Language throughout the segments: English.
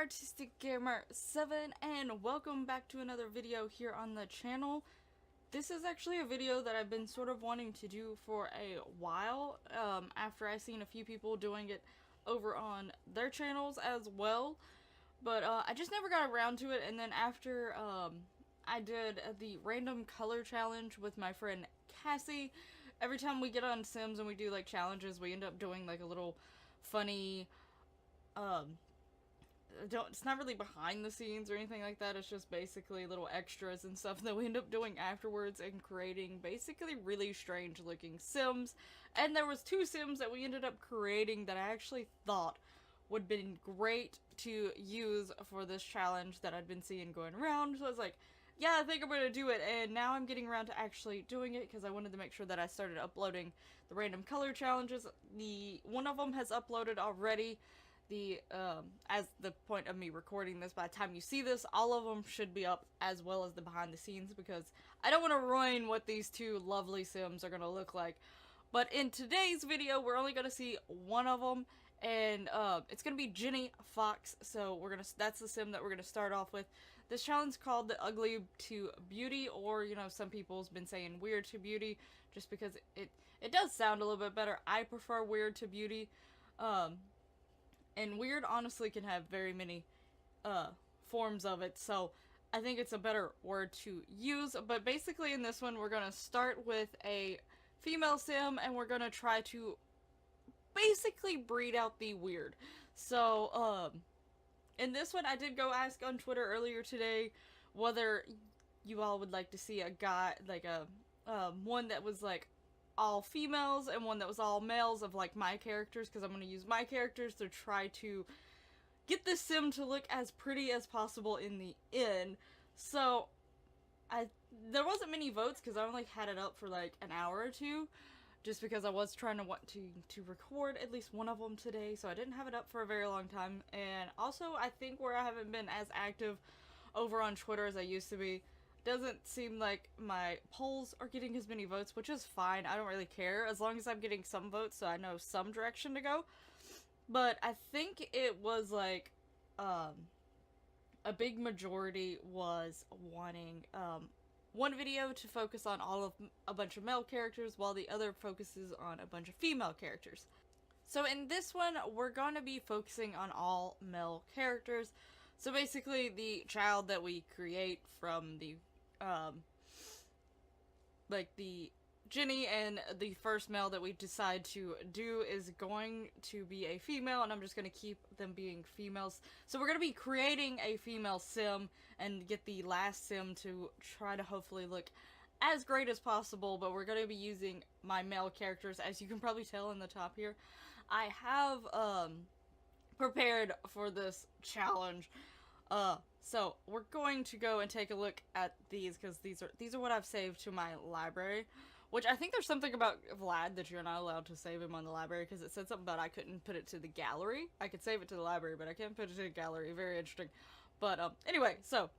Artistic Gamer 7 and welcome back to another video here on the channel. This is actually a video that I've been sort of wanting to do for a while after I seen a few people doing it over on their channels as well, but I just never got around to it. And then after I did the random color challenge with my friend Cassie, every time we get on Sims and we do like challenges, we end up doing like a little funny it's not really behind the scenes or anything like that. It's just basically little extras and stuff that we end up doing afterwards and creating basically really strange looking Sims. And there was two Sims that we ended up creating that I actually thought would have been great to use for this challenge that I'd been seeing going around. So I was like, yeah, I think I'm gonna do it. And now I'm getting around to actually doing it because I wanted to make sure that I started uploading the random color challenges. One of them has uploaded already. As the point of me recording this, by the time you see this, all of them should be up, as well as the behind the scenes, because I don't want to ruin what these two lovely Sims are going to look like. But in today's video, we're only going to see one of them, and it's going to be Jenny Fox. So that's the Sim that we're going to start off with. This challenge is called the Ugly to Beauty, or, you know, some people's been saying Weird to Beauty, just because it does sound a little bit better. I prefer Weird to Beauty. And weird honestly can have very many forms of it, so I think it's a better word to use. But basically in this one we're going to start with a female Sim and we're going to try to basically breed out the weird. So in this one I did go ask on Twitter earlier today whether you all would like to see a guy, like a one that was like all females and one that was all males of like my characters, because I'm going to use my characters to try to get this Sim to look as pretty as possible in the end. So there wasn't many votes because I only had it up for like an hour or two, just because I was trying to record at least one of them today, so I didn't have it up for a very long time. And also I think where I haven't been as active over on Twitter as I used to be, doesn't seem like my polls are getting as many votes, which is fine. I don't really care as long as I'm getting some votes so I know some direction to go. But I think it was like a big majority was wanting one video to focus on a bunch of male characters, while the other focuses on a bunch of female characters. So in this one we're going to be focusing on all male characters. So basically the child that we create from the like the Jenny, and the first male that we decide to do is going to be a female, and I'm just going to keep them being females. So we're going to be creating a female Sim and get the last Sim to try to hopefully look as great as possible, but we're going to be using my male characters. As you can probably tell in the top here, I have prepared for this challenge. So we're going to go and take a look at these, because these are what I've saved to my library, which I think there's something about Vlad that you're not allowed to save him on the library, because it said something about I couldn't put it to the gallery. I could save it to the library, but I can't put it to the gallery. Very interesting. But anyway, so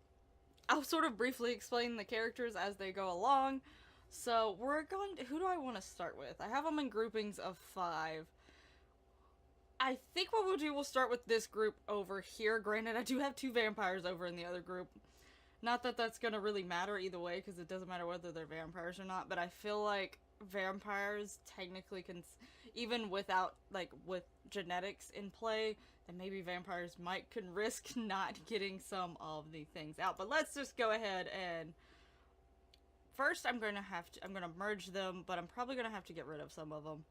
I'll sort of briefly explain the characters as they go along. So we're going to, who do I want to start with? I have them in groupings of 5. I think what we'll do, we'll start with this group over here. Granted, I do have 2 vampires over in the other group. Not that that's gonna really matter either way, because it doesn't matter whether they're vampires or not, but I feel like vampires technically can, even without, like, with genetics in play, then maybe vampires can risk not getting some of the things out. But let's just go ahead and first I'm gonna merge them, but I'm probably gonna have to get rid of some of them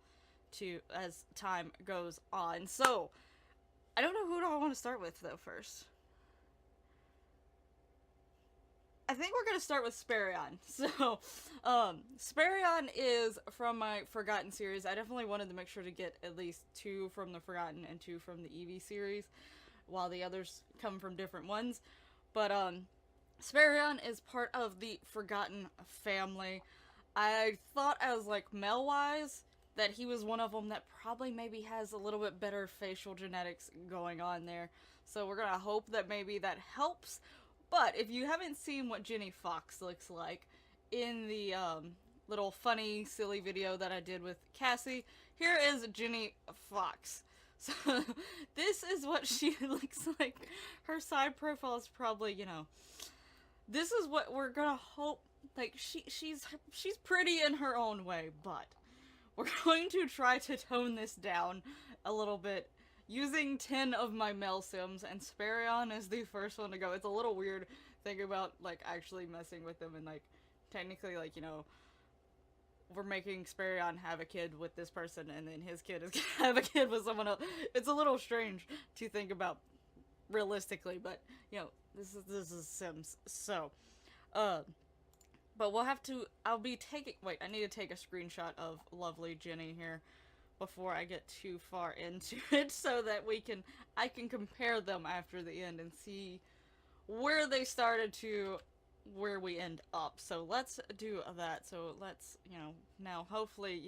as time goes on. So I don't know, who do I want to start with though first. I think we're gonna start with Sparion. So Sparion is from my Forgotten series. I definitely wanted to make sure to get at least 2 from the Forgotten and 2 from the Eevee series, while the others come from different ones. But Sparion is part of the Forgotten family. I thought, as like male wise, that he was one of them that probably maybe has a little bit better facial genetics going on there. So we're gonna hope that maybe that helps. But if you haven't seen what Jenny Fox looks like in the little funny, silly video that I did with Cassie, here is Jenny Fox. So this is what she looks like. Her side profile is probably, this is what we're gonna hope. Like she's pretty in her own way, but we're going to try to tone this down a little bit using 10 of my male sims, and Sparion is the first one to go. It's a little weird thinking about like actually messing with them and like technically like we're making Sparion have a kid with this person and then his kid is gonna have a kid with someone else. It's a little strange to think about realistically, but this is Sims. So but we'll have to, I'll be taking, wait, I need to take a screenshot of lovely Jenny here before I get too far into it so that I can compare them after the end and see where they started to where we end up. So let's do that. So let's, now hopefully,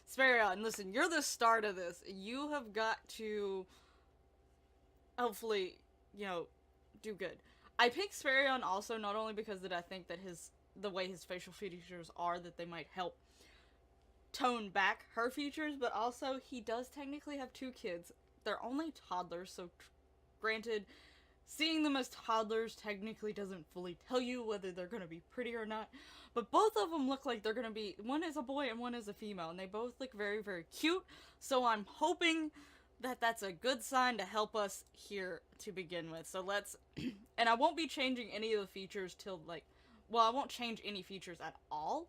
Sparion, listen, you're the start of this. You have got to hopefully, do good. I picked Sparion also not only because that I think that the way his facial features are, that they might help tone back her features, but also he does technically have 2 kids. They're only toddlers, so granted, seeing them as toddlers technically doesn't fully tell you whether they're going to be pretty or not, but both of them look like they're going to be, one is a boy and one is a female, and they both look very, very cute, so I'm hoping that that's a good sign to help us here to begin with. So let's, and I won't be changing any of the features till like, well, I won't change any features at all,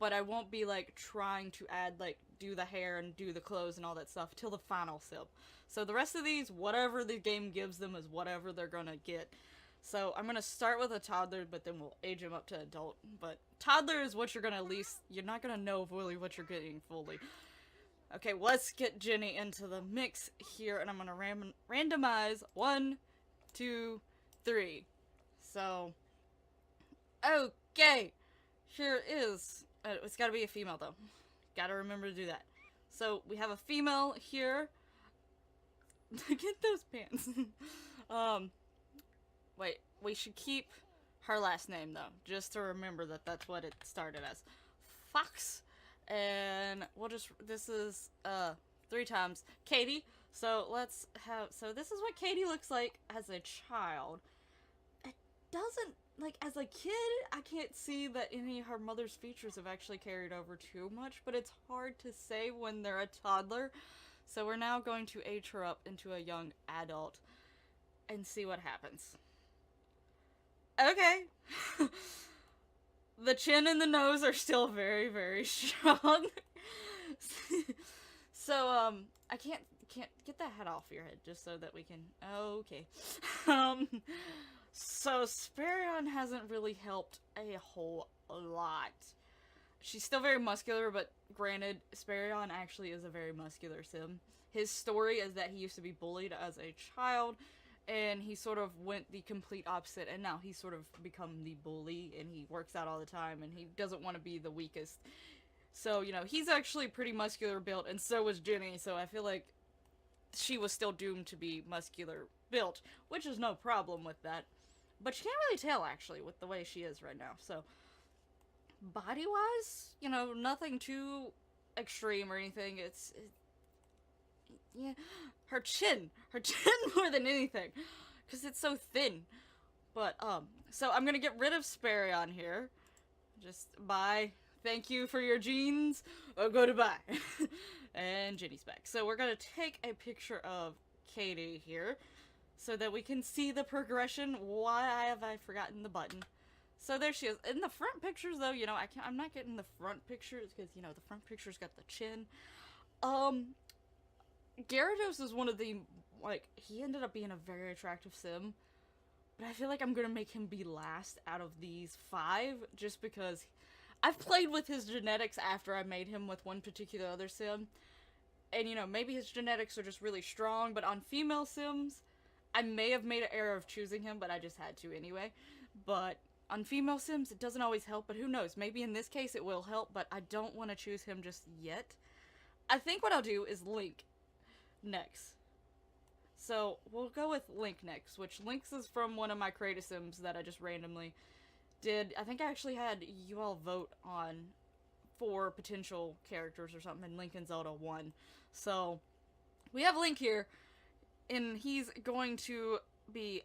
but I won't be like trying to add like do the hair and do the clothes and all that stuff till the final sim. So the rest of these, whatever the game gives them is whatever they're gonna get. So I'm gonna start with a toddler, but then we'll age them up to adult. But toddler is what you're gonna you're not gonna know fully what you're getting fully. Okay, let's get Jenny into the mix here, and I'm gonna randomize 1, 2, 3. So, okay, here is. It's gotta be a female though. Gotta remember to do that. So we have a female here. Get those pants. Wait, we should keep her last name though, just to remember that that's what it started as. Fox. And we'll just, this is 3 times Katie. So let's have, so this is what Katie looks like as a child. It doesn't, like, as a kid, I can't see that any of her mother's features have actually carried over too much, but it's hard to say when they're a toddler. So we're now going to age her up into a young adult and see what happens. Okay. The chin and the nose are still very, very strong. So, I can't get that hat off your head just so that we can, okay. So Sparion hasn't really helped a whole lot. She's still very muscular, but granted, Sparion actually is a very muscular sim. His story is that he used to be bullied as a child, and he sort of went the complete opposite, and now he's sort of become the bully, and he works out all the time, and he doesn't want to be the weakest. So, he's actually pretty muscular built, and so was Jenny, so I feel like she was still doomed to be muscular built, which is no problem with that. But you can't really tell, actually, with the way she is right now. So, body-wise, nothing too extreme or anything. Yeah, her chin more than anything, because it's so thin. But, so I'm gonna get rid of Sparion here. Just, bye. Thank you for your jeans. Go to bye. And Jenny's back. So we're gonna take a picture of Katie here, so that we can see the progression. Why have I forgotten the button? So there she is. In the front pictures, though, I'm not getting the front pictures, because, the front picture's got the chin. Gyarados is one of the, he ended up being a very attractive sim, but I feel like I'm gonna make him be last out of these 5, just because I've played with his genetics after I made him with one particular other sim, and, maybe his genetics are just really strong, but on female sims, I may have made an error of choosing him, but I just had to anyway. But on female sims, it doesn't always help, but who knows? Maybe in this case it will help, but I don't want to choose him just yet. I think what I'll do is Link next. So we'll go with Link next, which Link's is from one of my creative sims that I just randomly did. I think I actually had you all vote on 4 potential characters or something, and Link and Zelda won. So we have Link here, and he's going to be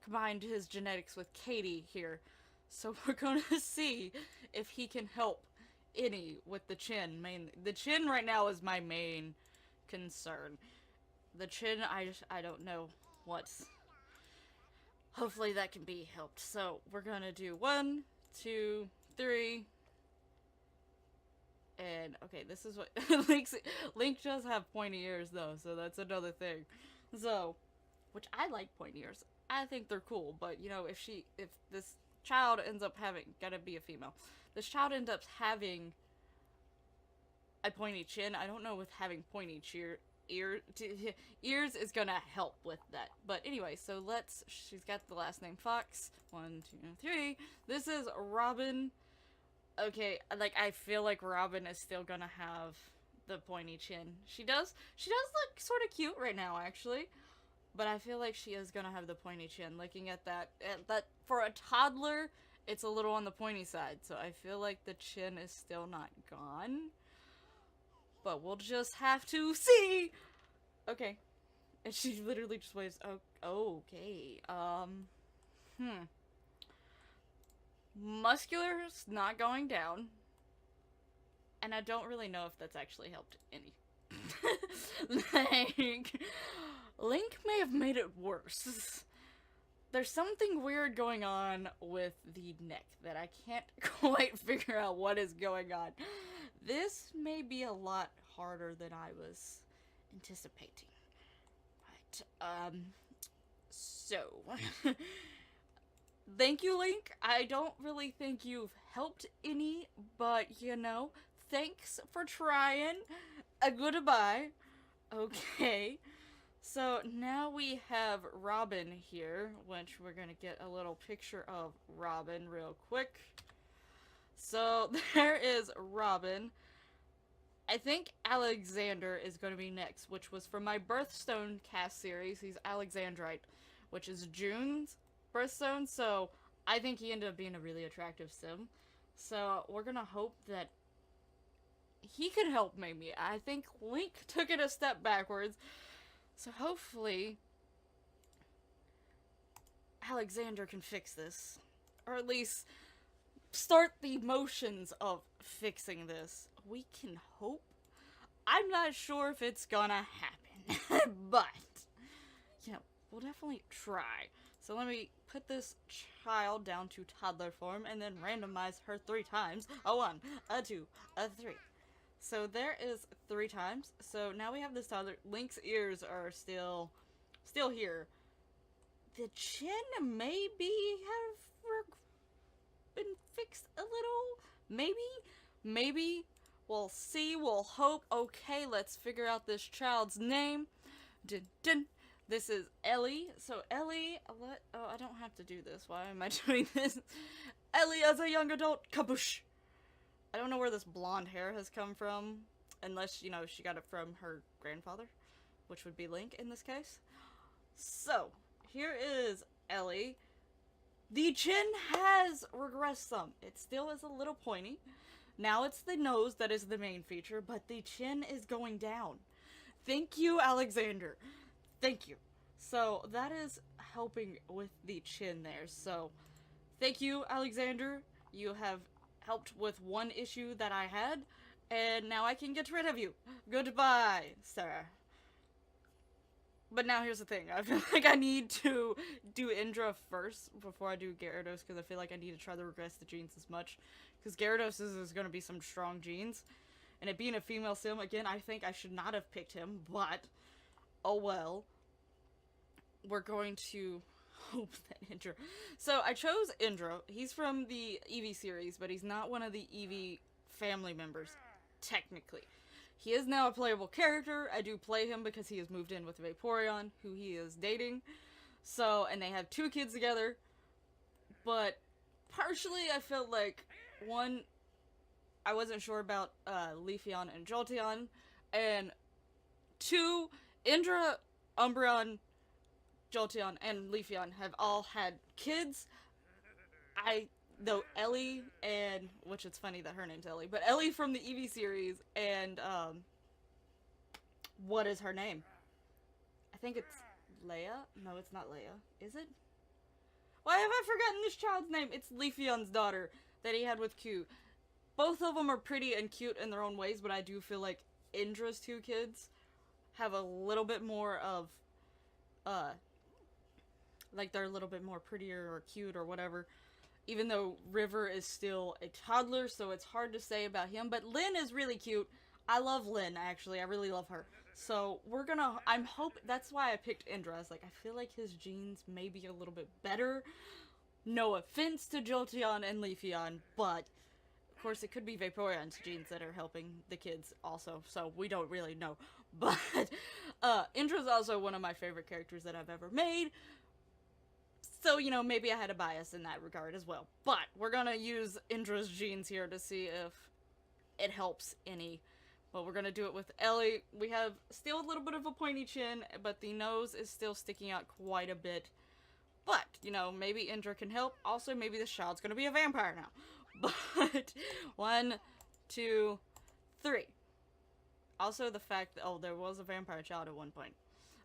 combined his genetics with Katie here. So we're going to see if he can help any with the chin. The chin right now is my main concern. The chin, I don't know what's. Hopefully that can be helped. So we're gonna do 1, 2, 3. And okay, this is what Link does have pointy ears though, so that's another thing. So, which I like pointy ears. I think they're cool, but you know, if this child ends up having, gotta be a female. This child ends up having a pointy chin. I don't know if having pointy ears is gonna help with that. But anyway, so she's got the last name Fox. 1, 2, 3. This is Robin. Okay, like, I feel like Robin is still gonna have the pointy chin. She does look sort of cute right now, actually. But I feel like she is gonna have the pointy chin. Looking at that for a toddler, it's a little on the pointy side. So I feel like the chin is still not gone. But we'll just have to see! Okay. And she literally just waves, oh, okay, Muscular's not going down. And I don't really know if that's actually helped any. Like, Link may have made it worse. There's something weird going on with the neck that I can't quite figure out what is going on. This may be a lot harder than I was anticipating. But, so... Thank you, Link. I don't really think you've helped any, but, you know, thanks for trying. Goodbye. Okay. So, now we have Robin here, which we're gonna get a little picture of Robin real quick. So, there is Robin. I think Alexander is going to be next, which was from my Birthstone cast series. He's Alexandrite, which is June's Birthstone, so I think he ended up being a really attractive sim. So we're gonna hope that he can help maybe. I think Link took it a step backwards, so hopefully Alexander can fix this. Or at least start the motions of fixing this. We can hope. I'm not sure if it's gonna happen, but, you know, we'll definitely try. So let me put this child down to toddler form and then randomize her 3 times. A 1, a 2, a 3. So there is 3 times. So now we have this toddler. Link's ears are still here. The chin maybe have been fixed a little. Maybe. We'll see. We'll hope. Okay, let's figure out this child's name. Dun, dun. This is Ellie. So Ellie, oh, I don't have to do this. Why am I doing this? Ellie as a young adult, kaboosh. I don't know where this blonde hair has come from, unless, you know, she got it from her grandfather, which would be Link in this case. So, here is Ellie. The chin has regressed some. It still is a little pointy. Now it's the nose that is the main feature, but the chin is going down. Thank you, Alexander. Thank you. So, that is helping with the chin there. So, thank you, Alexander. You have helped with one issue that I had, and now I can get rid of you. Goodbye, sir. But now here's the thing. I feel like I need to do Indra first before I do Gyarados, because I feel like I need to try to regress the genes as much. Because Gyarados is going to be some strong genes. And it being a female sim, again, I think I should not have picked him, but oh well. We're going to hope that Indra... So, I chose Indra. He's from the Eevee series, but he's not one of the Eevee family members, technically. He is now a playable character. I do play him because he has moved in with Vaporeon, who he is dating. So, and they have 2 kids together. But, partially, I felt like, one, I wasn't sure about Leafeon and Jolteon. And 2, Indra, Umbreon, Jolteon, and Leafeon have all had kids. Though Ellie and, which it's funny that her name's Ellie, but Ellie from the Eevee series and What is her name? I think it's Leia? No, it's not Leia. Is it? Why have I forgotten this child's name? It's Leafeon's daughter that he had with Q. Both of them are pretty and cute in their own ways, but I do feel like Indra's two kids have a little bit more of, like they're a little bit more prettier or cute or whatever. Even though River is still a toddler, so it's hard to say about him. But Lynn is really cute. I love Lynn, actually. I really love her. So that's why I picked Indra. I was like, I feel like his genes may be a little bit better. No offense to Jolteon and Leafeon, but of course it could be Vaporeon's genes that are helping the kids also, so we don't really know. But Indra's also one of my favorite characters that I've ever made. So, you know, maybe I had a bias in that regard as well. But we're gonna use Indra's genes here to see if it helps any. But we're gonna do it with Ellie. We have still a little bit of a pointy chin, but the nose is still sticking out quite a bit. But, you know, maybe Indra can help. Also, maybe this child's gonna be a vampire now. But, 1, 2, 3. Also, the fact that, oh, there was a vampire child at one point.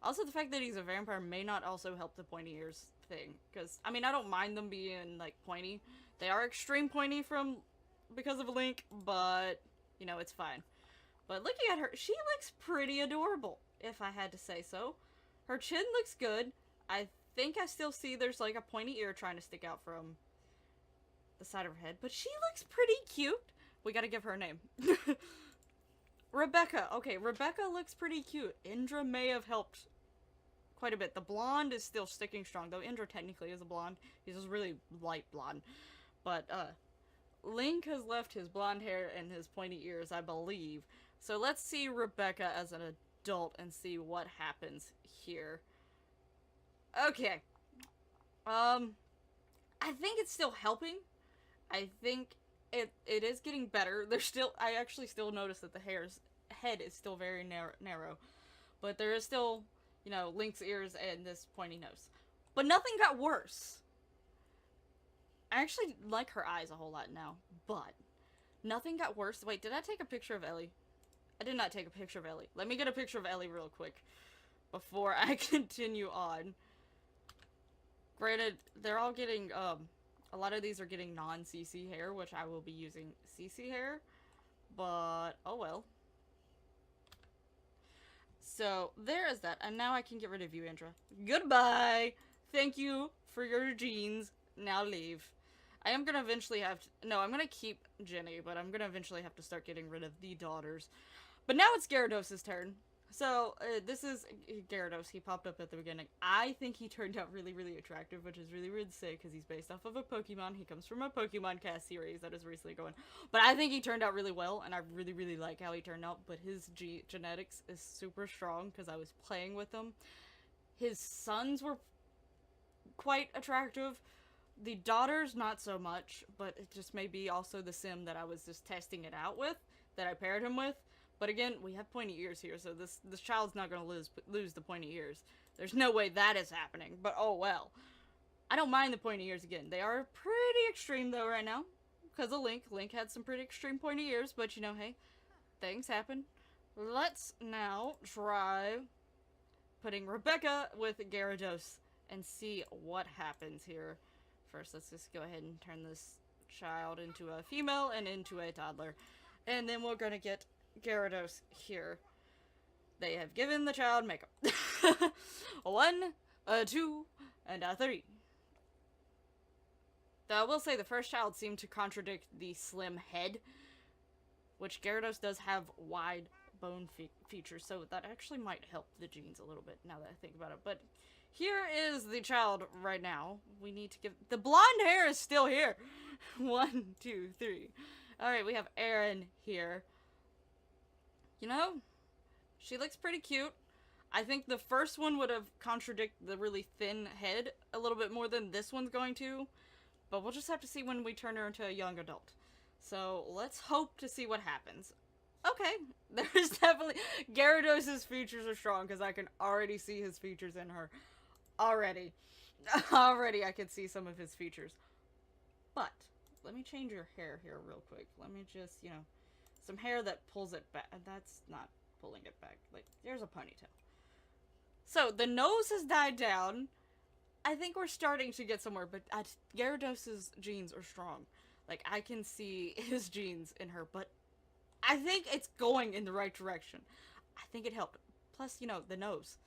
Also, the fact that he's a vampire may not also help the pointy ears thing. Because, I mean, I don't mind them being, like, pointy. They are extreme pointy because of Link, but, you know, it's fine. But looking at her, she looks pretty adorable, if I had to say so. Her chin looks good. I think I still see there's, like, a pointy ear trying to stick out from the side of her head. But she looks pretty cute. We gotta give her a name. Rebecca. Okay, Rebecca looks pretty cute. Indra may have helped quite a bit. The blonde is still sticking strong, though Indra technically is a blonde. He's just really light blonde. But, Link has left his blonde hair and his pointy ears, I believe. So let's see Rebecca as an adult and see what happens here. Okay. I think it's still helping. I think it is getting better. I actually still notice that the head is still very narrow. But there is still, you know, Link's ears and this pointy nose. But nothing got worse. I actually like her eyes a whole lot now, but nothing got worse. Wait, did I take a picture of Ellie? I did not take a picture of Ellie. Let me get a picture of Ellie real quick before I continue on. Granted, they're all getting, a lot of these are getting non-CC hair, which I will be using CC hair, but oh well. So, there is that, and now I can get rid of you, Indra. Goodbye! Thank you for your genes. Now leave. I am gonna eventually have to, no, I'm gonna keep Jenny, but I'm gonna eventually have to start getting rid of the daughters. But now it's Gyarados' turn. So, this is Gyarados. He popped up at the beginning. I think he turned out really, really attractive, which is really weird to say, because he's based off of a Pokemon. He comes from a Pokemon cast series that is recently going. But I think he turned out really well, and I really, really like how he turned out. But his genetics is super strong, because I was playing with them. His sons were quite attractive. The daughters, not so much, but it just may be also the sim that I was just testing it out with, that I paired him with. But again, we have pointy ears here, so this child's not gonna lose the pointy ears. There's no way that is happening, but oh well. I don't mind the pointy ears again. They are pretty extreme though right now, because of Link. Link had some pretty extreme pointy ears, but you know, hey, things happen. Let's now try putting Rebecca with Gyarados and see what happens here. First, let's just go ahead and turn this child into a female and into a toddler. And then we're gonna get Gyarados here. They have given the child makeup. 1, 2, and 3. Though I will say the first child seemed to contradict the slim head, which Gyarados does have wide bone features, so that actually might help the genes a little bit now that I think about it. But here is the child right now. We need to give... The blonde hair is still here. 1, 2, 3. Alright, we have Erin here. You know, she looks pretty cute. I think the first one would have contradicted the really thin head a little bit more than this one's going to. But we'll just have to see when we turn her into a young adult. So, let's hope to see what happens. Okay, there's definitely... Gyarados' features are strong, because I can already see his features in her. Already I can see some of his features. But, let me change your hair here real quick. Let me just, you know... Some hair that pulls it back. That's not pulling it back. Like, there's a ponytail. So, the nose has died down. I think we're starting to get somewhere, but Gyarados' genes are strong. Like, I can see his genes in her, but I think it's going in the right direction. I think it helped. Plus, you know, the nose.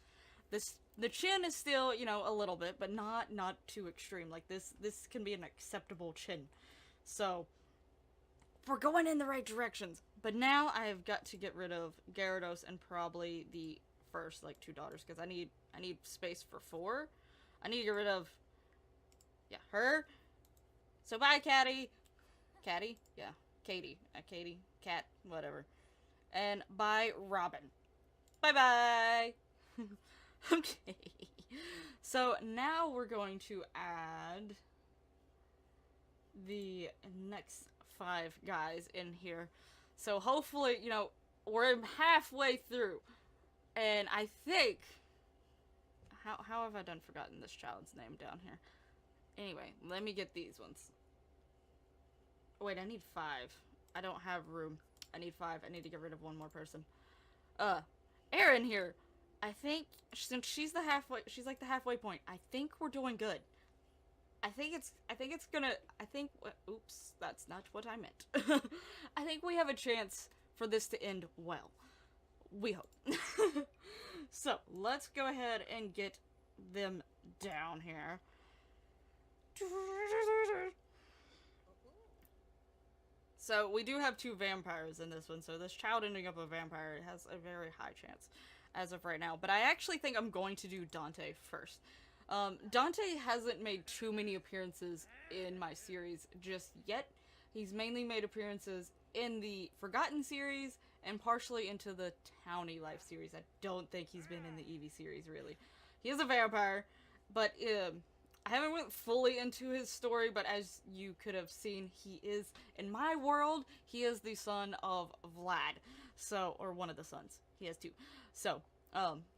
The chin is still, you know, a little bit, but not too extreme. Like, this can be an acceptable chin. So, we're going in the right directions. But now I've got to get rid of Gyarados and probably the first, like, 2 daughters, because I need space for 4. I need to get rid of, yeah, her. So bye, Catty. Catty? Yeah, Katie. Katie. Cat. Whatever. And bye, Robin. Bye-bye. Okay. So now we're going to add the next 5 guys in here. So hopefully, you know, we're halfway through. And I think... How have I done forgotten this child's name down here? Anyway, let me get these ones. Wait, I need 5. I don't have room. I need 5. I need to get rid of 1 more person. Erin here. I think, since she's like the halfway point, I think we're doing good. Oops, that's not what I meant. I think we have a chance for this to end well. We hope. So, let's go ahead and get them down here. So, we do have 2 vampires in this one, so this child ending up a vampire has a very high chance as of right now. But I actually think I'm going to do Dante first. Dante hasn't made too many appearances in my series just yet. He's mainly made appearances in the Forgotten series and partially into the Townie Life series. I don't think he's been in the Eevee series, really. He is a vampire, but I haven't went fully into his story, but as you could have seen, he is, in my world, he is the son of Vlad. So, or one of the sons. He has 2. So,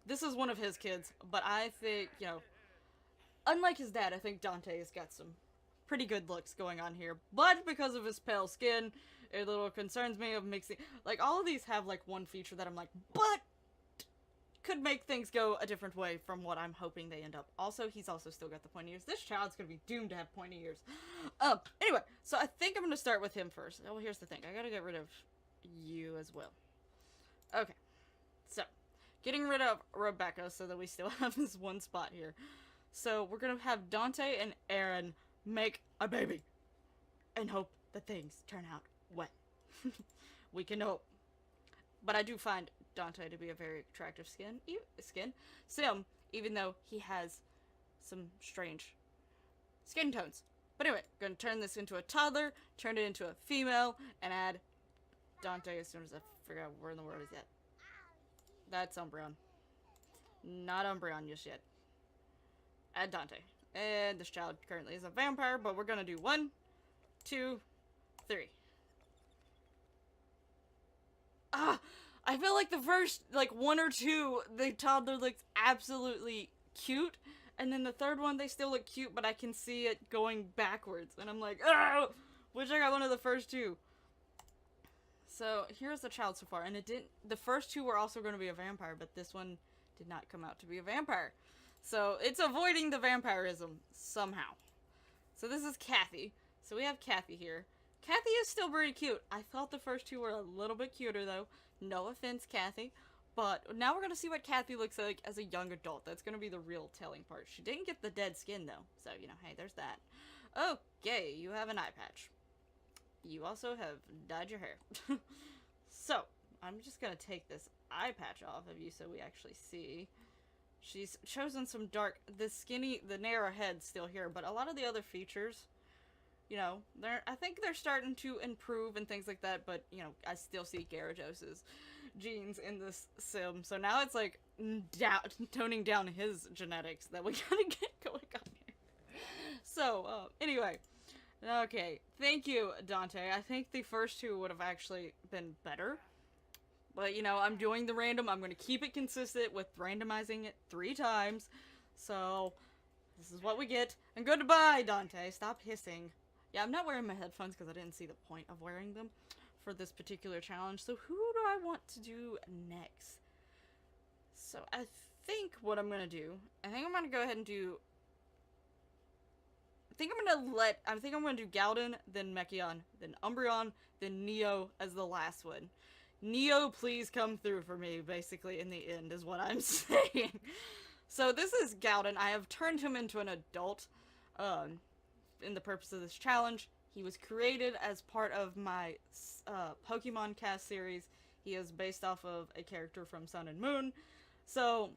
this is one of his kids, but I think, you know, unlike his dad, I think Dante has got some pretty good looks going on here. But because of his pale skin, it a little concerns me of mixing... Like, all of these have, like, one feature that I'm like, but could make things go a different way from what I'm hoping they end up. Also, he's also still got the pointy ears. This child's gonna be doomed to have pointy ears. Anyway, so I think I'm gonna start with him first. Oh, here's the thing. I gotta get rid of you as well. Okay. So, getting rid of Rebecca so that we still have this one spot here. So, we're gonna have Dante and Erin make a baby. And hope that things turn out well. We can hope. But I do find Dante to be a very attractive sim, even though he has some strange skin tones. But anyway, gonna turn this into a toddler, turn it into a female, and add Dante as soon as I figure out where in the world he's at. That's Umbreon. Not Umbreon just yet. Add Dante. And this child currently is a vampire, but we're gonna do 1, 2, 3. I feel like the first, like, 1 or 2, the toddler looks absolutely cute, and then the third one, they still look cute, but I can see it going backwards, and I'm like, oh, wish I got one of the first 2. So, here's the child so far, and the first 2 were also going to be a vampire, but this one did not come out to be a vampire. So, it's avoiding the vampirism, somehow. So, this is Kathy. So, we have Kathy here. Kathy is still pretty cute. I thought the first 2 were a little bit cuter, though. No offense, Kathy. But now we're going to see what Kathy looks like as a young adult. That's going to be the real telling part. She didn't get the dead skin, though. So, you know, hey, there's that. Okay, you have an eye patch. You also have dyed your hair. So, I'm just going to take this eye patch off of you so we actually see. She's chosen some dark... The narrow head's still here, but a lot of the other features... You know, I think they're starting to improve and things like that, but, you know, I still see Gyarados' genes in this sim. So now it's like toning down his genetics that we gotta get going on here. So, anyway. Okay, thank you, Dante. I think the first 2 would have actually been better. But, you know, I'm doing the random. I'm going to keep it consistent with randomizing it 3 times. So, this is what we get. And goodbye, Dante. Stop hissing. Yeah, I'm not wearing my headphones because I didn't see the point of wearing them for this particular challenge. So who do I want to do next? So I think what I'm gonna do, I think I'm gonna go ahead and do, I think I'm gonna do Gauden, then Mekion, then Umbreon, then Neo as the last one. Neo, please come through for me, basically, in the end, is what I'm saying. So this is Gauden. I have turned him into an adult, in the purpose of this challenge. He was created as part of my, Pokemon cast series. He is based off of a character from Sun and Moon. So,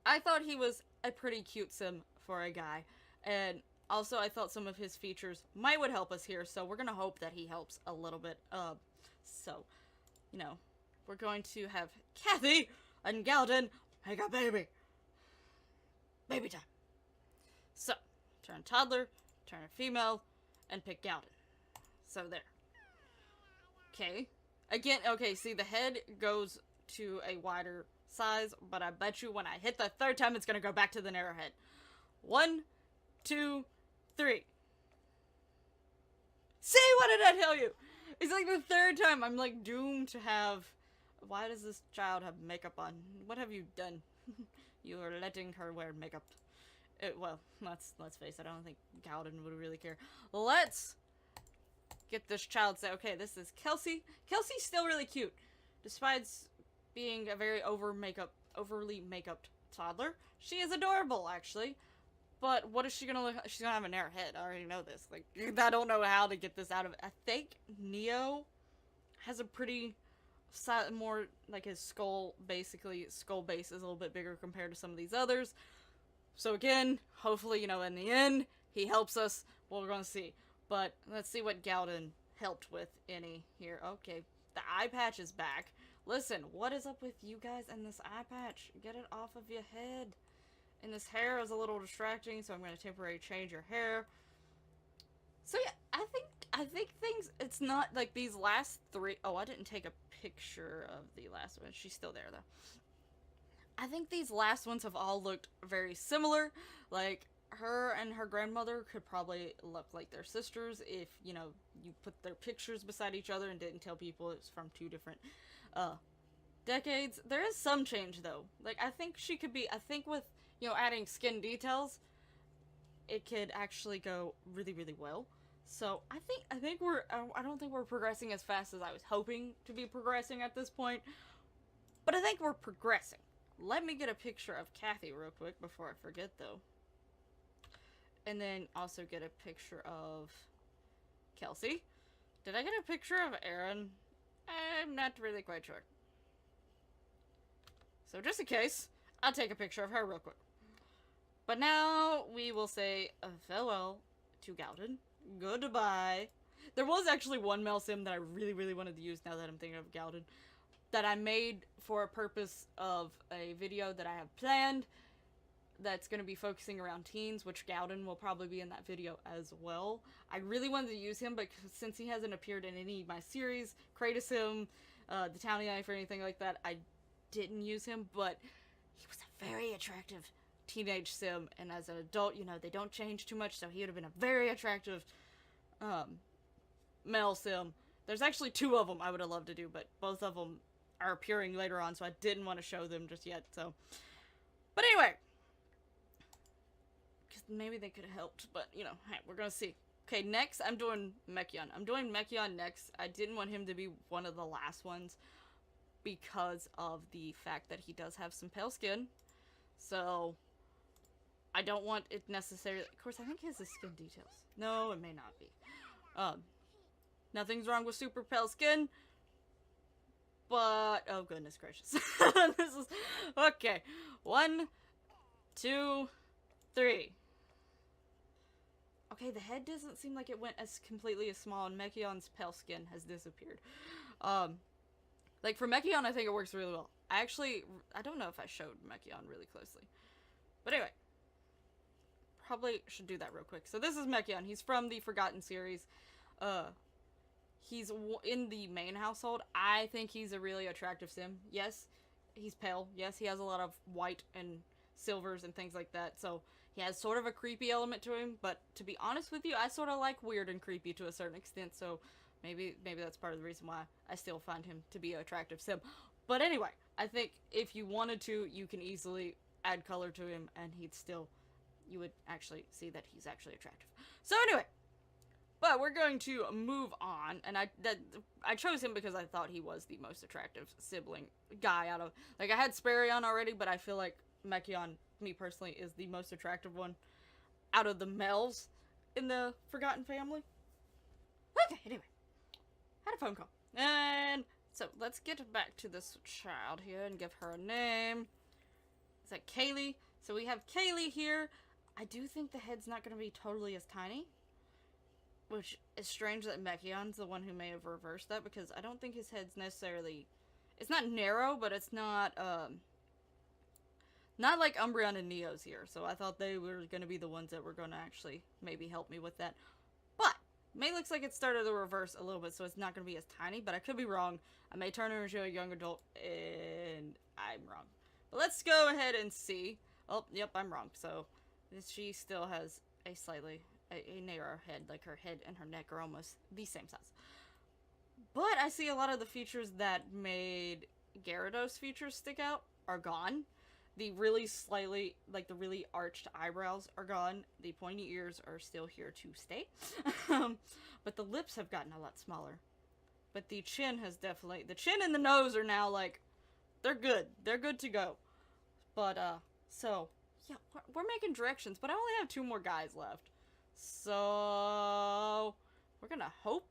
I thought he was a pretty cute sim for a guy. And also, I thought some of his features would help us here, so we're gonna hope that he helps a little bit. So, you know, we're going to have Kathy and Gauden make a baby. Baby time. So, turn toddler, turn a female, and pick Gauden. So, there. Okay. Again, okay, see, the head goes to a wider size, but I bet you when I hit the third time, it's gonna go back to the narrow head. 1, 2, 3. See, what did I tell you? It's like the third time I'm like doomed to have... Why does this child have makeup on? What have you done? You are letting her wear makeup. Well, let's face it, I don't think Gauden would really care. Let's get this child say, okay, this is Kelsey. Kelsey's still really cute, despite being a very overly makeup toddler. She is adorable, actually. But what is she gonna look? She's gonna have a narrow head. I already know this. Like, I don't know how to get this out of it. I think Neo has a pretty more like his skull. Basically, skull base is a little bit bigger compared to some of these others. So again, hopefully, you know, in the end, he helps us. Well, we're gonna see. But let's see what Gauden helped with any here. Okay, the eye patch is back. Listen, what is up with you guys and this eye patch? Get it off of your head. And this hair is a little distracting, so I'm going to temporarily change your hair. So yeah, I think things, it's not like these last three. Oh, I didn't take a picture of the last one. She's still there, though. I think these last ones have all looked very similar. Like, her and her grandmother could probably look like their sisters if, you know, you put their pictures beside each other and didn't tell people it's from 2 different, decades. There is some change, though. Like, I think she could be, I think with, you know, adding skin details, it could actually go really, really well. So, I think we're, I don't think we're progressing as fast as I was hoping to be progressing at this point, but I think we're progressing. Let me get a picture of Kathy real quick before I forget, though. And then also get a picture of Kelsey. Did I get a picture of Aaron? I'm not really quite sure. So just in case, I'll take a picture of her real quick. But now we will say farewell to Gauden. Goodbye. There was actually one male sim that I really, really wanted to use now that I'm thinking of Gauden, that I made for a purpose of a video that I have planned that's going to be focusing around teens, which Gauden will probably be in that video as well. I really wanted to use him, but since he hasn't appeared in any of my series, Kratos him, the Townie Knife or anything like that, I didn't use him, but he was a very attractive teenage sim, and as an adult, you know, they don't change too much, so he would have been a very attractive male sim. There's actually 2 of them I would have loved to do, but both of them are appearing later on, so I didn't want to show them just yet, so. But anyway, because maybe they could have helped, but, you know, hey, we're gonna see. Okay, next, I'm doing Mekion. I'm doing Mekion next. I didn't want him to be one of the last ones because of the fact that he does have some pale skin, so I don't want it necessarily. Of course, I think he has the skin details. No, it may not be. Nothing's wrong with super pale skin, but oh goodness gracious, this is okay. 1, 2, 3. Okay, the head doesn't seem like it went as completely as small, and Mekion's pale skin has disappeared. Like for Mekion, I think it works really well. I don't know if I showed Mekion really closely, but anyway. Probably should do that real quick. So this is Mekion. He's from the Forgotten series. He's in the main household. I think he's a really attractive sim. Yes, he's pale. Yes, he has a lot of white and silvers and things like that. So he has sort of a creepy element to him. But to be honest with you, I sort of like weird and creepy to a certain extent. So Maybe that's part of the reason why I still find him to be an attractive sim. But anyway, I think if you wanted to, you can easily add color to him, and you would actually see that he's actually attractive. So anyway, but we're going to move on, and I chose him because I thought he was the most attractive sibling guy out of, like, I had Sparion already, but I feel like Mechion, me personally, is the most attractive one out of the males in the Forgotten family. Okay, anyway, had a phone call, and so let's get back to this child here and give her a name. Is that Kaylee? So we have Kaylee here. I do think the head's not going to be totally as tiny, which is strange that Mechion's the one who may have reversed that, because I don't think his head's necessarily, it's not narrow, but it's not like Umbreon and Neo's here, so I thought they were going to be the ones that were going to actually maybe help me with that. But May looks like it started to reverse a little bit, so it's not going to be as tiny, but I could be wrong. I may turn her into a young adult, and I'm wrong. But let's go ahead and see. Oh, yep, I'm wrong. So she still has a slightly a narrow head, like her head and her neck are almost the same size. But I see a lot of the features that made Gyarados features stick out are gone. The really slightly, like the really arched eyebrows are gone. The pointy ears are still here to stay. But the lips have gotten a lot smaller. But the chin has definitely, the chin and the nose are now like, they're good. They're good to go. But, so, yeah, we're making directions, but I only have 2 more guys left. So, we're gonna hope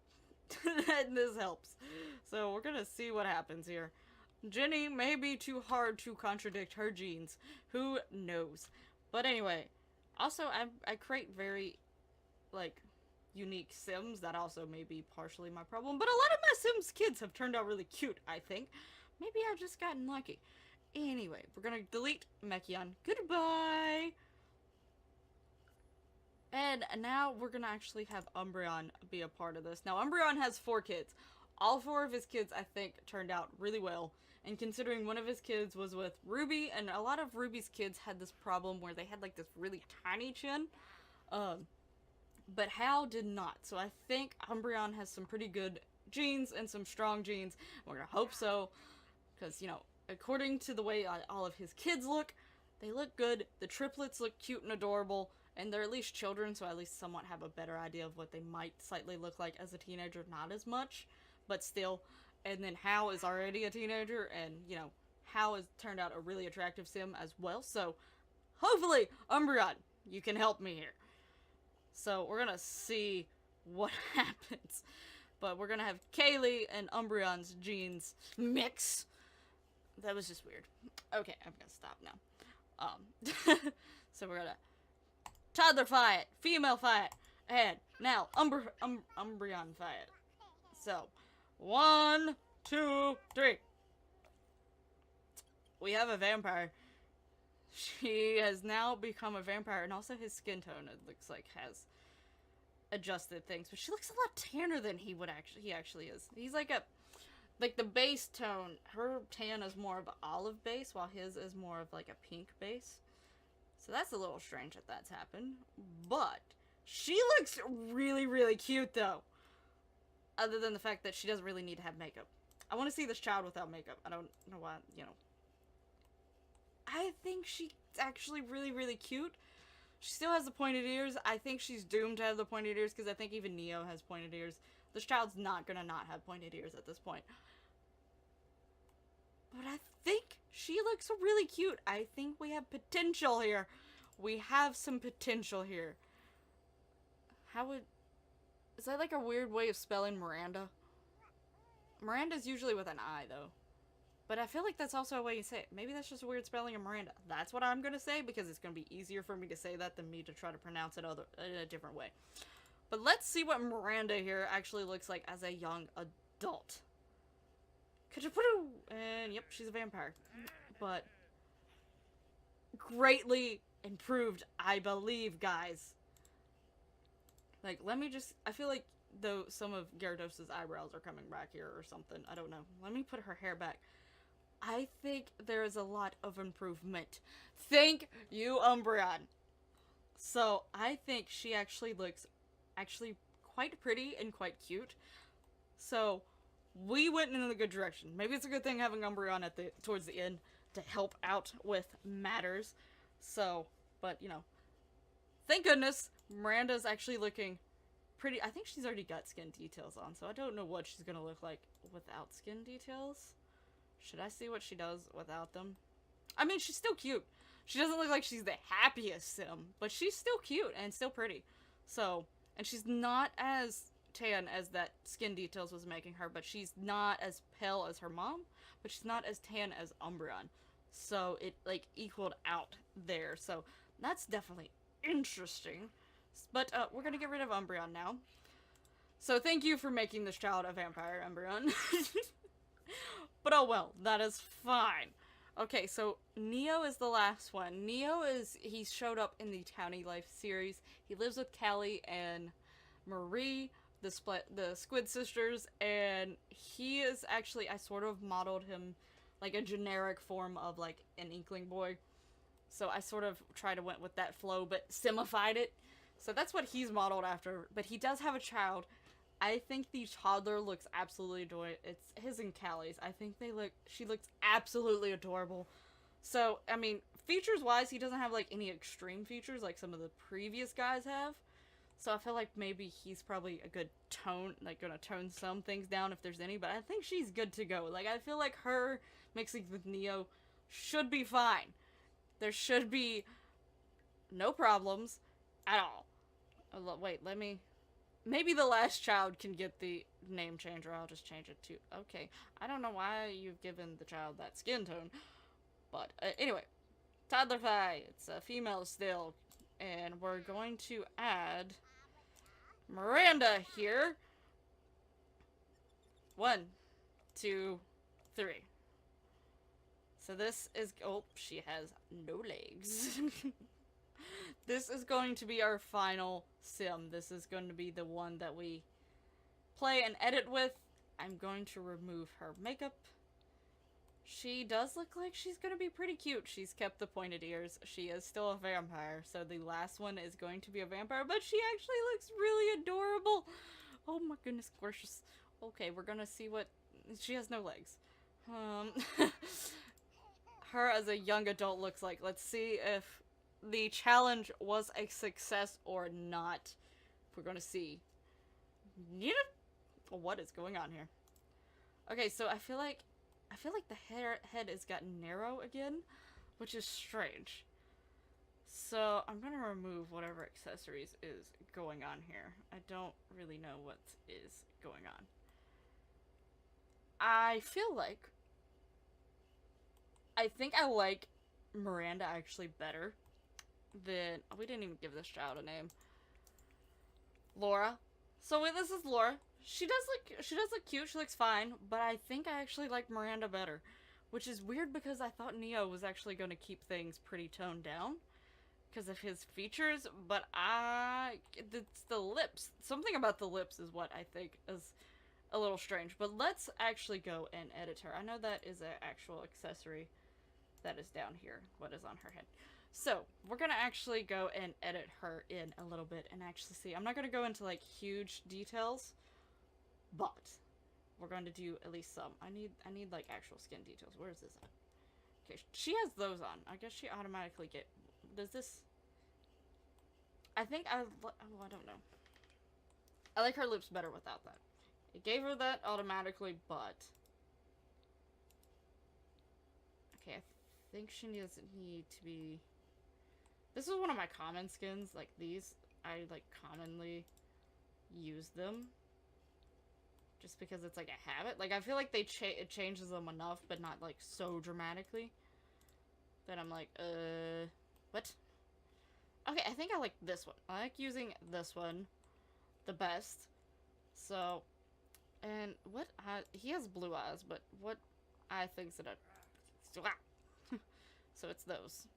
that this helps. So, we're gonna see what happens here. Jenny may be too hard to contradict her genes. Who knows? But anyway, also, I create very, like, unique Sims. That also may be partially my problem. But a lot of my Sims kids have turned out really cute, I think. Maybe I've just gotten lucky. Anyway, we're gonna delete Mechion. Goodbye! And now we're gonna actually have Umbreon be a part of this. Now, Umbreon has 4 kids. All 4 of his kids, I think, turned out really well. And considering one of his kids was with Ruby, and a lot of Ruby's kids had this problem where they had, like, this really tiny chin. But Hal did not. So I think Umbreon has some pretty good genes and some strong genes. We're gonna hope so. Because, you know, according to the way all of his kids look, they look good. The triplets look cute and adorable. And they're at least children, so I at least somewhat have a better idea of what they might slightly look like as a teenager. Not as much, but still. And then Hal is already a teenager, and, you know, Hal has turned out a really attractive sim as well. So, hopefully, Umbreon, you can help me here. So, we're gonna see what happens. But we're gonna have Kaylee and Umbreon's genes mix. That was just weird. Okay, I'm gonna stop now. So we're gonna toddler fight, female fight, and now Umbreon fight. So, 1, 2, 3. We have a vampire. She has now become a vampire, and also his skin tone, it looks like, has adjusted things. But she looks a lot tanner than he actually is. He's like the base tone, her tan is more of an olive base, while his is more of like a pink base. So that's a little strange that that's happened. But she looks really, really cute, though. Other than the fact that she doesn't really need to have makeup. I want to see this child without makeup. I don't know why, you know. I think she's actually really, really cute. She still has the pointed ears. I think she's doomed to have the pointed ears, because I think even Neo has pointed ears. This child's not gonna not have pointed ears at this point. But I think she looks really cute. I think we have potential here. We have some potential here. Is that like a weird way of spelling Miranda? Miranda's usually with an I, though. But I feel like that's also a way you say it. Maybe that's just a weird spelling of Miranda. That's what I'm gonna say, because it's gonna be easier for me to say that than me to try to pronounce it in a different way. But let's see what Miranda here actually looks like as a young adult. Could you put her... And yep, she's a vampire. But greatly improved, I believe, guys. Like, let me just... I feel like, though, some of Gyarados' eyebrows are coming back here or something. I don't know. Let me put her hair back. I think there is a lot of improvement. Thank you, Umbreon. So, I think she actually looks quite pretty and quite cute. So we went in the good direction. Maybe it's a good thing having Umbreon at the towards the end to help out with matters. So, but you know, thank goodness Miranda's actually looking pretty. I think she's already got skin details on, so I don't know what she's gonna look like without skin details. Should I see what she does without them? I mean, she's still cute. She doesn't look like she's the happiest sim, but she's still cute and still pretty. So, and she's not as tan as that skin details was making her, but she's not as pale as her mom, but she's not as tan as Umbreon. So it like equaled out there. So that's definitely interesting. But we're gonna get rid of Umbreon now. So thank you for making this child a vampire, Umbreon. But oh well, that is fine. Okay, so Neo is the last one. Neo he showed up in the Townie Life series. He lives with Callie and Marie, the Squid sisters, and he is actually, I sort of modeled him like a generic form of like an Inkling boy. So I sort of went with that flow, but simified it. So that's what he's modeled after, but he does have a child. I think the toddler looks absolutely adorable. It's his and Callie's. I think she looks absolutely adorable. So, I mean, features-wise, he doesn't have, like, any extreme features like some of the previous guys have. So I feel like maybe he's probably a good gonna tone some things down if there's any, but I think she's good to go. Like, I feel like her mixing with Neo should be fine. There should be no problems at all. Wait, let me... Maybe the last child can get the name change, or I'll just change it to... Okay, I don't know why you've given the child that skin tone. But, anyway. Toddler Phi. It's a female still. And we're going to add Miranda here. 1, 2, 3. So this is... Oh, she has no legs. This is going to be our final sim. This is going to be the one that we play and edit with. I'm going to remove her makeup. She does look like she's going to be pretty cute. She's kept the pointed ears. She is still a vampire, so the last one is going to be a vampire, but she actually looks really adorable. Oh my goodness gracious. Okay, we're going to see what... She has no legs. Her as a young adult looks like. Let's see if the challenge was a success or not. We're gonna see. Yeah. What is going on here? Okay, so I feel like the head has gotten narrow again, which is strange. So I'm gonna remove whatever accessories is going on here. I don't really know what is going on. I think I like Miranda actually better than... We didn't even give this child a name. Laura. So wait, this is Laura. She does look cute. She looks fine, but I think I actually like Miranda better, which is weird because I thought Neo was actually going to keep things pretty toned down because of his features, but it's the lips. Something about the lips is what I think is a little strange. But let's actually go and edit her. I know that is an actual accessory that is down here, what is on her head. So, we're gonna actually go and edit her in a little bit and actually see. I'm not gonna go into, like, huge details, but we're going to do at least some. I need, like, actual skin details. Where is this at? Okay, she has those on. I guess she automatically does this... I think oh, I don't know. I like her lips better without that. It gave her that automatically, but... Okay, I think she doesn't need to be... This is one of my common skins, like these. I, like, commonly use them. Just because it's, like, a habit. Like, I feel like it changes them enough, but not, like, so dramatically. That I'm like, what? Okay, I think I like this one. I like using this one the best. So, and what he has blue eyes, but what eye thinks that so it's those.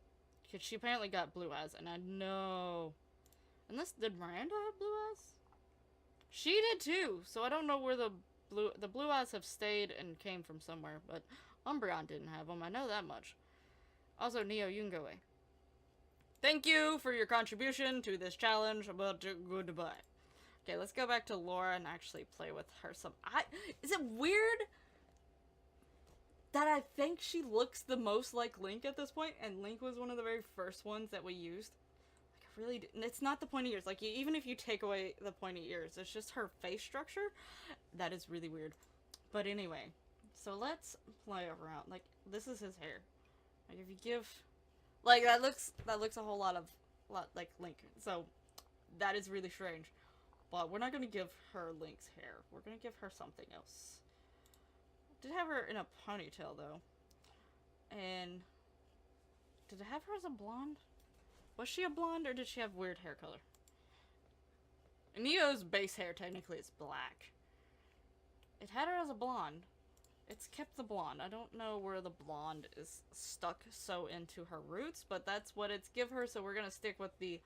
Because she apparently got blue eyes, and I know... Unless, did Miranda have blue eyes? She did too, so I don't know where the blue eyes have stayed and came from somewhere, but Umbreon didn't have them, I know that much. Also, Neo, you can go away. Thank you for your contribution to this challenge, but goodbye. Okay, let's go back to Laura and actually play with her some. Is it weird that I think she looks the most like Link at this point, and Link was one of the very first ones that we used. Like, I really, it's not the pointy ears. Like, even if you take away the pointy ears, it's just her face structure. That is really weird. But anyway, so let's play around. Like, this is his hair. Like, if you give, like, that looks a whole lot like Link. So that is really strange. But we're not gonna give her Link's hair. We're gonna give her something else. Did have her in a ponytail though, and did it have her as a blonde? Was she a blonde or did she have weird hair color? Neo's base hair technically is black. It had her as a blonde. It's kept the blonde. I don't know where the blonde is stuck so into her roots, but that's what it's give her, so we're gonna stick with the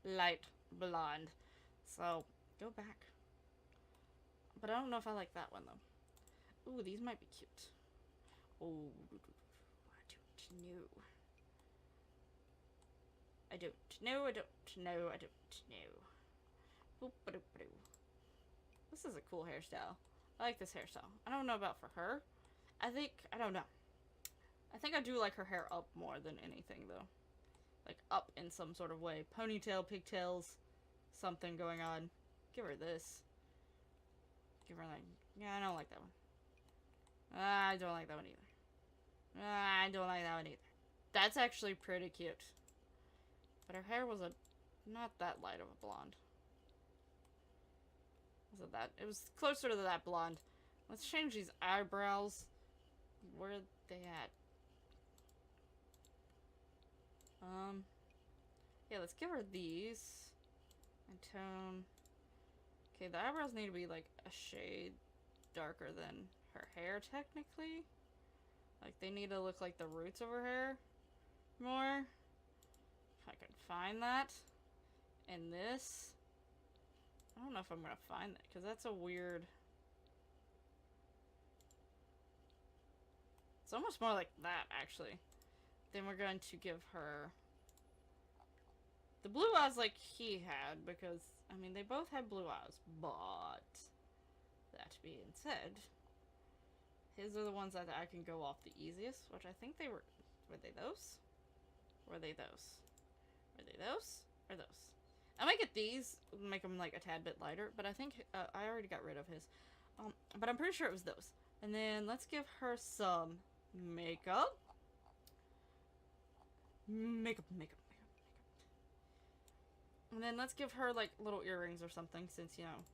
light blonde. So, go back. But I don't know if I like that one though. Ooh, these might be cute. Oh, I don't know. Boop-a-doop-a-doo. This is a cool hairstyle. I like this hairstyle. I don't know about for her. I don't know. I think I do like her hair up more than anything though. Like up in some sort of way. Ponytail, pigtails, something going on. Give her this. Give her like, yeah, I don't like that one. I don't like that one either. I don't like that one either. That's actually pretty cute. But her hair was not that light of a blonde. Was it that? It was closer to that blonde. Let's change these eyebrows. Where are they at? Yeah, let's give her these. And tone. Okay, the eyebrows need to be like a shade darker than her hair, technically. Like, they need to look like the roots of her hair more. If I can find that. And this. I don't know if I'm gonna find that, because that's a weird... It's almost more like that, actually. Then we're going to give her the blue eyes like he had, because, I mean, they both had blue eyes, but that being said, his are the ones that I can go off the easiest, which I think they were they those? Were they those? Were they those? Or those? I might get these, make them like a tad bit lighter, but I think I already got rid of his. But I'm pretty sure it was those. And then let's give her some makeup. Makeup. And then let's give her like little earrings or something, since, you know,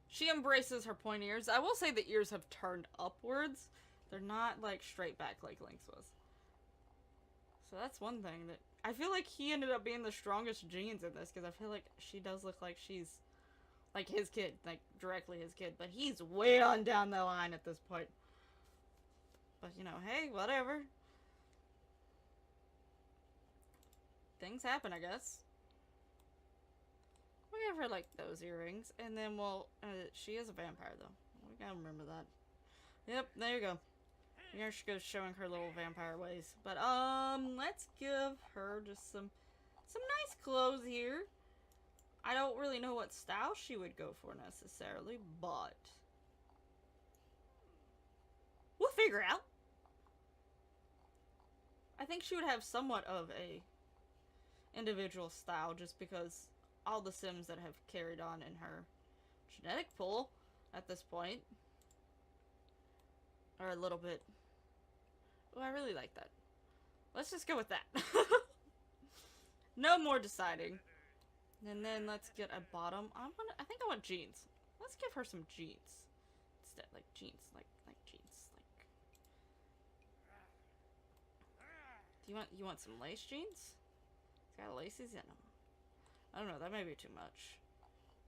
she embraces her pointy ears. I will say the ears have turned upwards. They're not like straight back like Link's was. So that's one thing that I feel like he ended up being the strongest genes in this, because I feel like she does look like she's like his kid, like directly his kid, but he's way on down the line at this point. But you know, hey, whatever. Things happen, I guess. We'll give her like those earrings, and then we'll. She is a vampire though. We gotta remember that. Yep, there you go. Here she goes showing her little vampire ways. But let's give her just some nice clothes here. I don't really know what style she would go for necessarily, but we'll figure out. I think she would have somewhat of a individual style, just because all the Sims that have carried on in her genetic pool at this point are a little bit... Oh, I really like that. Let's just go with that. No more deciding. And then let's get a bottom. I think I want jeans. Let's give her some jeans instead, like jeans, like jeans, like. Do you want some lace jeans? It's got laces in them. I don't know. That may be too much.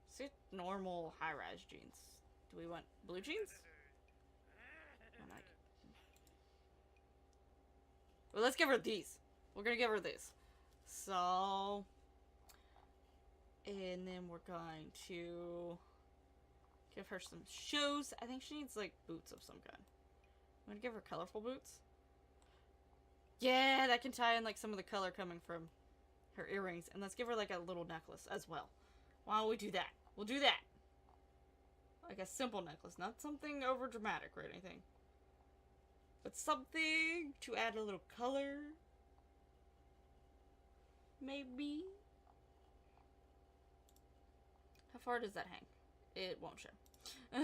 Let's get normal high-rise jeans. Do we want blue jeans? Well, let's give her these. We're gonna give her these. So, and then we're going to give her some shoes. I think she needs like boots of some kind. I'm gonna give her colorful boots. Yeah, that can tie in like some of the color coming from her earrings. And let's give her like a little necklace as well. Why don't we do that? We'll do that. Like a simple necklace, not something over dramatic or anything. But something to add a little color. Maybe. How far does that hang? It won't show.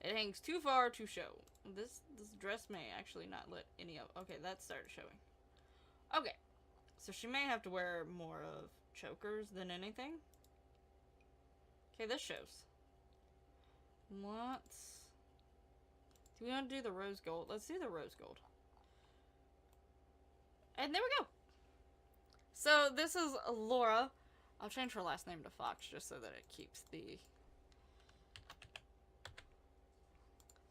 It hangs too far to show. This dress may actually not let any of... Okay, that started showing. Okay. So she may have to wear more of chokers than anything. Okay, this shows. Let's... Do we want to do the rose gold? Let's do the rose gold. And there we go. So this is Laura. I'll change her last name to Fox just so that it keeps the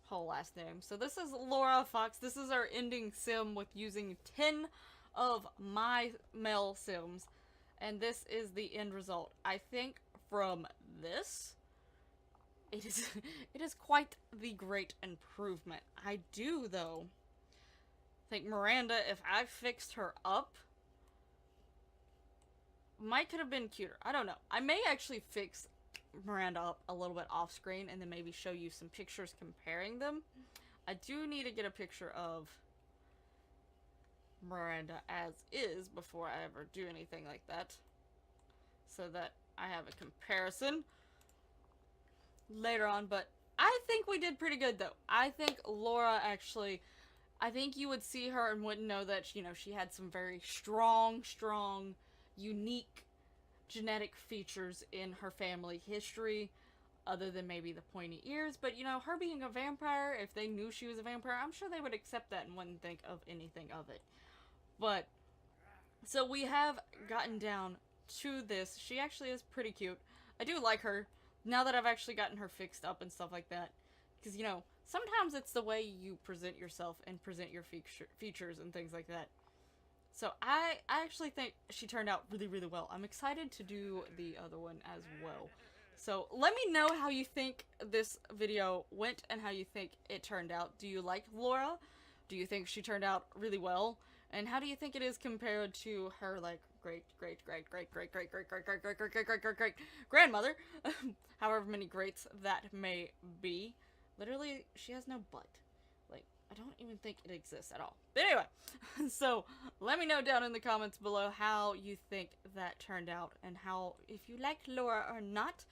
whole last name. So this is Laura Fox. This is our ending sim with using 10 of my male sims. And this is the end result. I think from this, it is quite the great improvement. I do, though, think Miranda, if I fixed her up, might could have been cuter. I don't know. I may actually fix Miranda up a little bit off screen and then maybe show you some pictures comparing them. I do need to get a picture of Miranda as is before I ever do anything like that, so that I have a comparison later on. But I think we did pretty good, though. I think Laura actually, I think you would see her and wouldn't know that, you know, she had some very strong, unique genetic features in her family history, other than maybe the pointy ears. But, you know, her being a vampire, if they knew she was a vampire, I'm sure they would accept that and wouldn't think of anything of it. But, so we have gotten down to this. She actually is pretty cute. I do like her, now that I've actually gotten her fixed up and stuff like that. Because, you know, sometimes it's the way you present yourself and present your features and things like that. So I actually think she turned out really, really well. I'm excited to do the other one as well. So let me know how you think this video went and how you think it turned out. Do you like Laura? Do you think she turned out really well? And how do you think it is compared to her, like, great grandmother? However many greats that may be. Literally, she has no butt. Like, I don't even think it exists at all. But anyway, so let me know down in the comments below how you think that turned out and how, if you like Laura or not.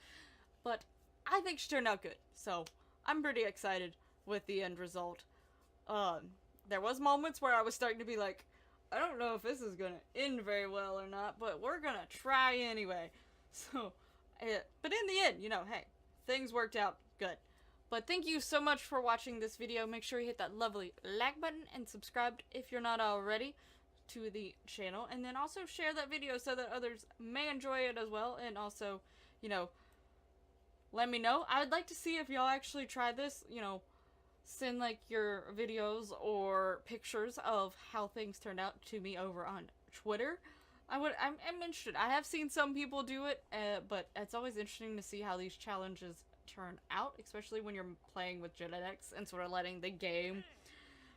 But I think she turned out good. So I'm pretty excited with the end result. There was moments where I was starting to be like, I don't know if this is gonna end very well or not, but we're gonna try anyway. So, but in the end, you know, hey, things worked out good. But thank you so much for watching this video. Make sure you hit that lovely like button and subscribe if you're not already to the channel. And then also share that video so that others may enjoy it as well. And also, you know, let me know. I would like to see if y'all actually try this, you know, send like your videos or pictures of how things turned out to me over on Twitter. I'm interested. I have seen some people do it, but it's always interesting to see how these challenges turn out, especially when you're playing with genetics and sort of letting the game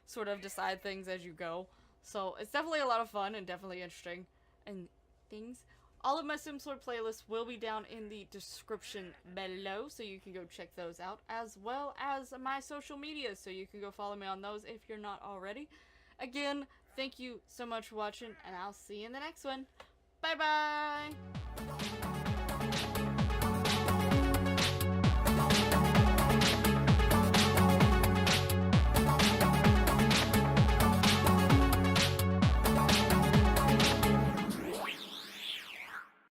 sort of decide things as you go. So it's definitely a lot of fun and definitely interesting and things. All of my SimSword playlists will be down in the description below, so you can go check those out, as well as my social media, so you can go follow me on those if you're not already. Again, thank you so much for watching, and I'll see you in the next one. Bye bye!